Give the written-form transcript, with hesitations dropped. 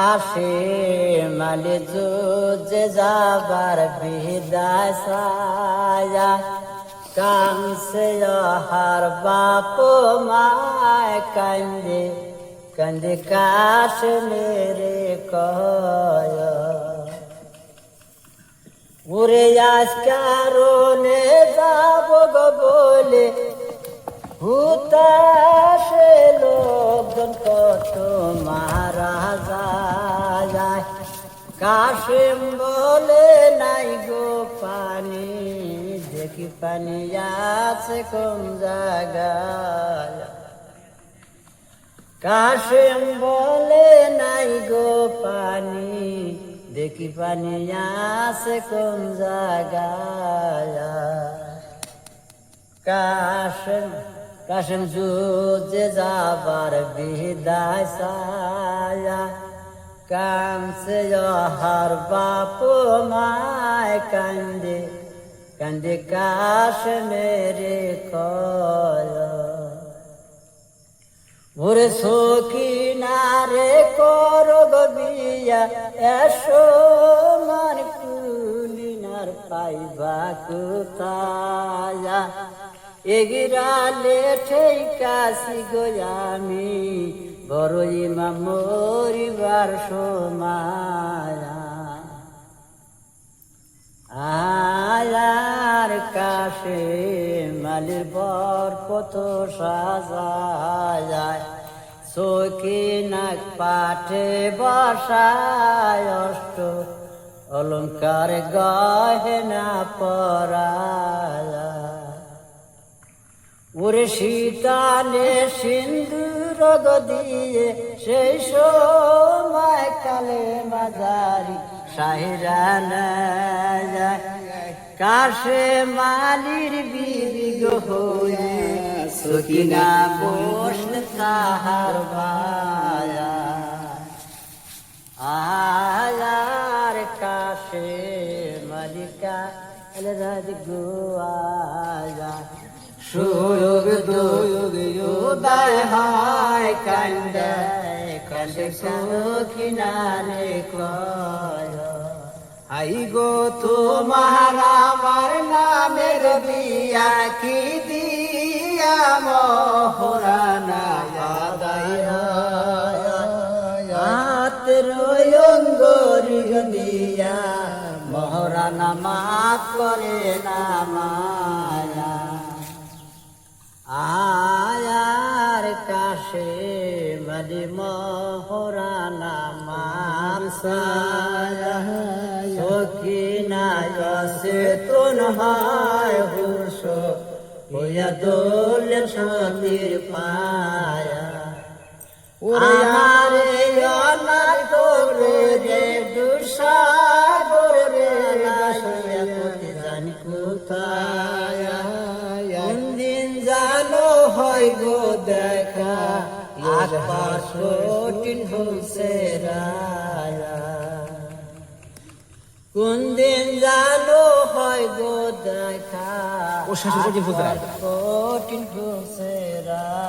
আসে মালে যে যাবার বিদায় ছায়া কানছে হার বাপ মায় কান্দে কান্দে কাশ মেরে কয় উড়ে আজ কারণে যাব গো বলে হুতাশে লোকজন কত মারা যায় কাশিম বলে নাই গো পানি দেখি পানি আছে কোন জায়গায় কাশিম বলে নাই গো পানি দেখি পানি আছে কোন জায়গায় কাশিম যুদ্ধে যাবার বিদায় ছায়া কানছে হার বাপ মায় কান্দে কান্দে কাশ মেরে কয় ওরে সখী নারে কর বিয়া এসো মান কুলিনার পাইবা কোথায় এগিরালে ঠেকাছি গো আমি বড়ই মা মরিবার সময় আয়ার কাশে মালির বর কত সাজায় সখী নাক পাঠে বসায় অষ্ট অলঙ্কার গহেনা পরায় ওরে শীতালে সিন্দুর দিয়ে সেই সময় কালে বাজারি সাহিরানা কাশে মালির বিবি হয়ে সকিনা বসল তাহার ভায়া আয়ার কাশে মালিকা রাজ গোয়া সুযোগ দুয়োগ উদয় হয় কান্দে কান্দে সখিনারে কয় আই গো তোমার আমার নামের বিয়া কি দিয়া মহরানা আদায় হাতের অঙ্গরি দিয়া মহরানা মাফ করে না মায়া আয়ার কাশে মালি মহরানা মারসায়া সখিনায় চেতন হয় হুশ হইয়া দোলের সতীর পায়া আমারে অনাথ করে রে দুঃসাগর রে রাশিয়া কোটি জানি কোথায় হয় গো দেখা আজ পাশ কঠিন হচ্ছে রায়া কোন দিন জানো হয় গো দেখা কঠিন হচ্ছে রায়া।